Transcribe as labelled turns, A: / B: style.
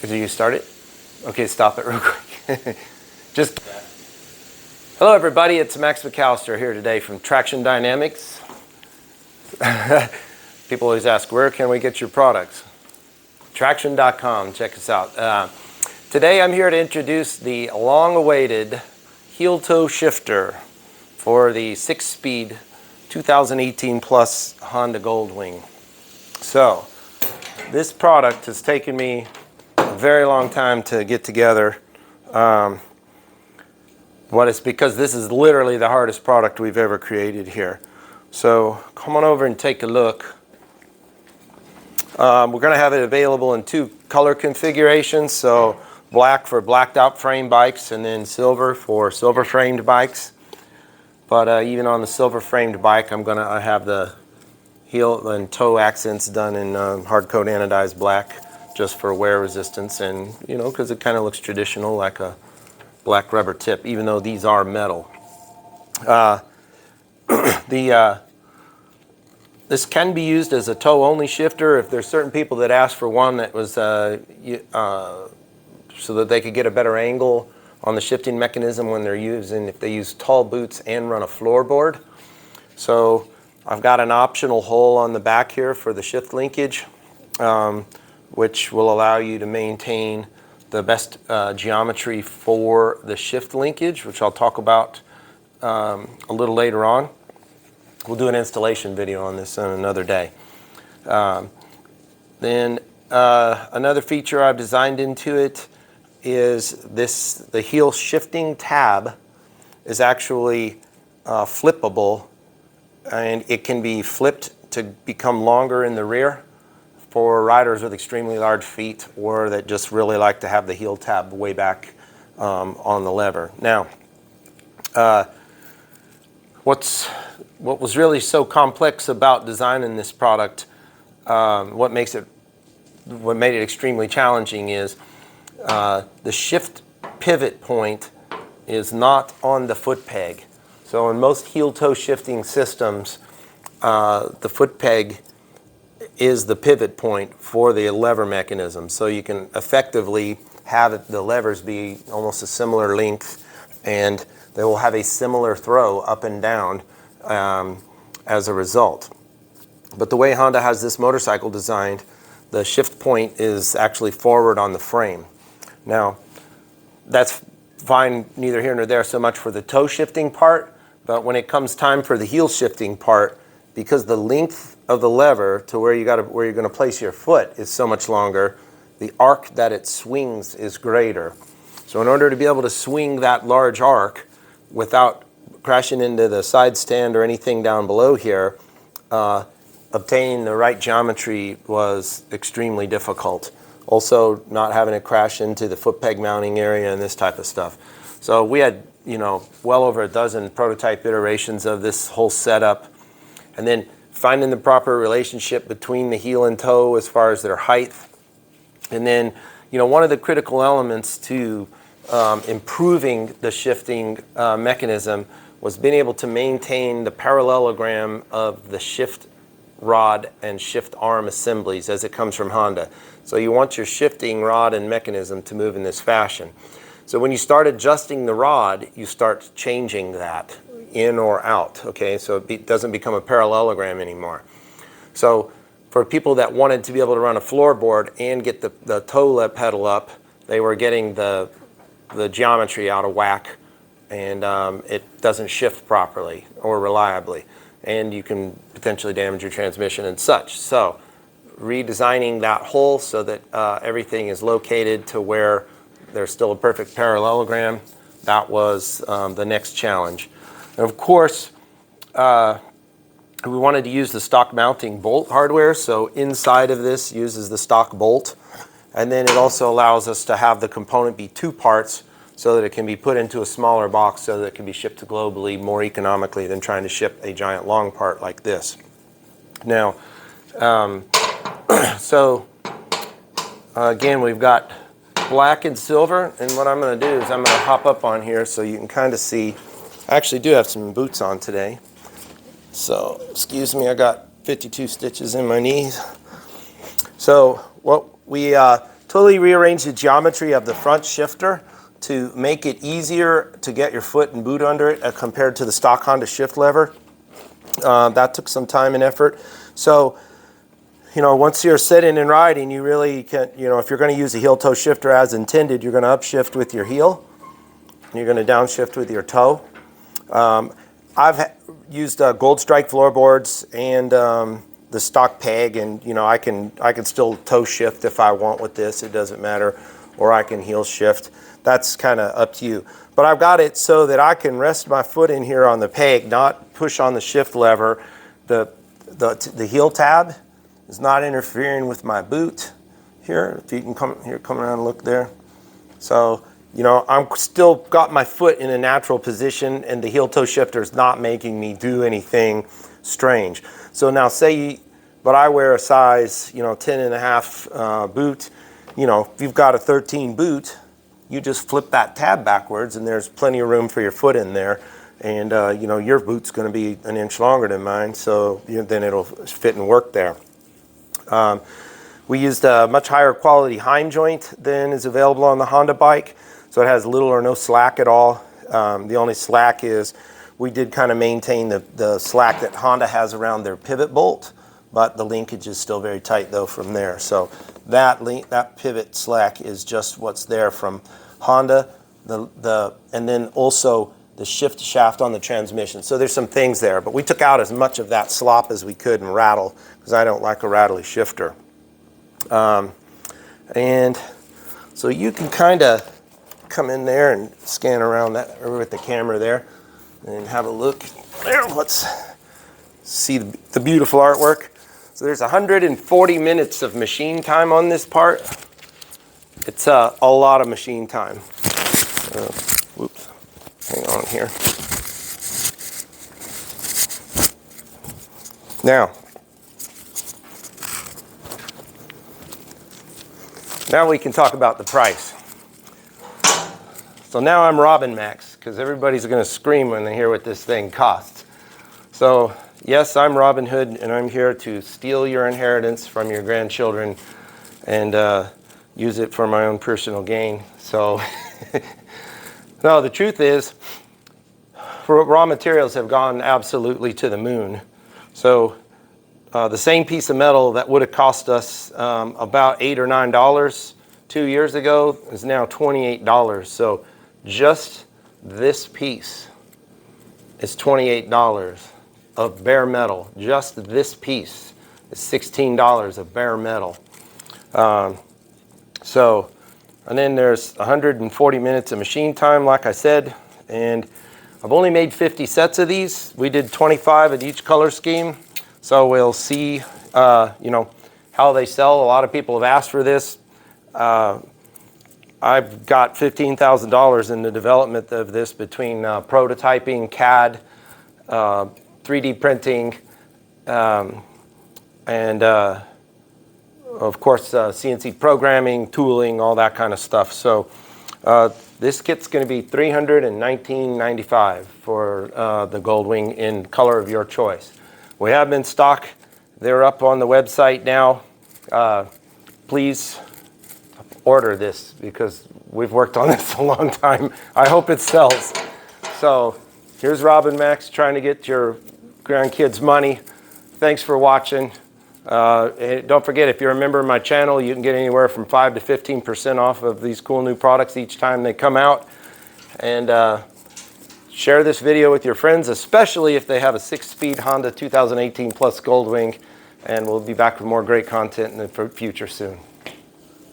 A: Did you start it? Okay, stop it real quick. Just hello, everybody. It's Max McAllister here today from Traxxion Dynamics. People always ask, where can we get your products? Traxxion.com. Check us out. Today, I'm here to introduce the long-awaited heel-toe shifter for the 6-speed 2018 plus Honda Goldwing. So, this product has taken me a very long time to get together. It's because this is literally the hardest product we've ever created here. So come on over and take a look. We're going to have it available in 2 color configurations. So black for blacked out frame bikes, and then silver for silver framed bikes. But even on the silver framed bike, I'm going to have the heel and toe accents done in hard coat anodized black, just for wear resistance, and because it kind of looks traditional, like a black rubber tip, even though these are metal. This can be used as a toe-only shifter if there's certain people that ask for one that was so that they could get a better angle on the shifting mechanism when they're if they use tall boots and run a floorboard. So I've got an optional hole on the back here for the shift linkage, which will allow you to maintain the best geometry for the shift linkage, which I'll talk about a little later on. We'll do an installation video on this on another day. Then another feature I've designed into it is the heel shifting tab is actually flippable, and it can be flipped to become longer in the rear for riders with extremely large feet, or that just really like to have the heel tab way back on the lever. Now, what was really so complex about designing this product, what made it extremely challenging is the shift pivot point is not on the foot peg. So in most heel-toe shifting systems, the foot peg is the pivot point for the lever mechanism. So you can effectively have the levers be almost a similar length, and they will have a similar throw up and down as a result. But the way Honda has this motorcycle designed, the shift point is actually forward on the frame. Now, that's fine, neither here nor there so much for the toe shifting part, but when it comes time for the heel shifting part, because the length of the lever to where you're going to place your foot is so much longer, the arc that it swings is greater. So in order to be able to swing that large arc without crashing into the side stand or anything down below here, obtaining the right geometry was extremely difficult. Also, not having it crash into the foot peg mounting area and this type of stuff. So we had, well over a dozen prototype iterations of this whole setup, and then finding the proper relationship between the heel and toe as far as their height. And then, one of the critical elements to improving the shifting mechanism was being able to maintain the parallelogram of the shift rod and shift arm assemblies as it comes from Honda. So you want your shifting rod and mechanism to move in this fashion. So when you start adjusting the rod, you start changing that in or out, okay? So it doesn't become a parallelogram anymore. So for people that wanted to be able to run a floorboard and get the toe pedal up, they were getting the geometry out of whack, and it doesn't shift properly or reliably, and you can potentially damage your transmission and such. So redesigning that hole so that everything is located to where there's still a perfect parallelogram, that was the next challenge. And of course, we wanted to use the stock mounting bolt hardware, so inside of this uses the stock bolt, and then it also allows us to have the component be 2 parts so that it can be put into a smaller box so that it can be shipped globally more economically than trying to ship a giant long part like this. Now, again, we've got black and silver, and what I'm going to do is I'm going to hop up on here so you can kind of see. I actually do have some boots on today, so excuse me, I got 52 stitches in my knees. So what we totally rearranged the geometry of the front shifter to make it easier to get your foot and boot under it compared to the stock Honda shift lever. That took some time and effort. So, you know, once you're sitting and riding, you really can, you know, if you're going to use a heel toe shifter as intended, you're going to upshift with your heel, and you're going to downshift with your toe. I've used Gold Strike floorboards and the stock peg, and you know, I can still toe shift if I want with this. It doesn't matter, or I can heel shift. That's kind of up to you. But I've got it so that I can rest my foot in here on the peg, not push on the shift lever. The heel tab is not interfering with my boot here. If you can come around and look there. So, you know, I'm still got my foot in a natural position, and the heel toe shifter is not making me do anything strange. So now but I wear a size, you know, 10.5 boot. You know, if you've got a 13 boot, you just flip that tab backwards, and there's plenty of room for your foot in there. And you know, your boot's going to be an inch longer than mine, so then it'll fit and work there. We used a much higher quality hind joint than is available on the Honda bike, so it has little or no slack at all. The only slack is we did kind of maintain the slack that Honda has around their pivot bolt, but the linkage is still very tight though from there. So that pivot slack is just what's there from Honda, and then also the shift shaft on the transmission. So there's some things there, but we took out as much of that slop as we could and rattle, because I don't like a rattly shifter. And so you can kind of come in there and scan around that with the camera there and have a look there. Let's see the beautiful artwork. So there's 140 minutes of machine time on this part. It's a lot of machine time. Whoops, hang on here. Now we can talk about the price. So now I'm Robin Max, because everybody's going to scream when they hear what this thing costs. So yes, I'm Robin Hood, and I'm here to steal your inheritance from your grandchildren and use it for my own personal gain. So no, the truth is, raw materials have gone absolutely to the moon. So the same piece of metal that would have cost us about $8 or $9 2 years ago is now $28. So just this piece is $28 of bare metal. Just this piece is $16 of bare metal. And then there's 140 minutes of machine time, like I said, and I've only made 50 sets of these. We did 25 at each color scheme, so we'll see, you know, how they sell. A lot of people have asked for this. I've got $15,000 in the development of this between prototyping, CAD, 3D printing, and of course CNC programming, tooling, all that kind of stuff. So this kit's going to be $319.95 for the Goldwing in color of your choice. We have them in stock. They're up on the website now. Please order this, because we've worked on this a long time. I hope it sells. So here's Robin Max trying to get your grandkids money. Thanks for watching. And don't forget, if you're a member of my channel, you can get anywhere from 5 to 15% off of these cool new products each time they come out. And share this video with your friends, especially if they have a 6-speed Honda 2018 Plus Goldwing. And we'll be back with more great content in the future soon.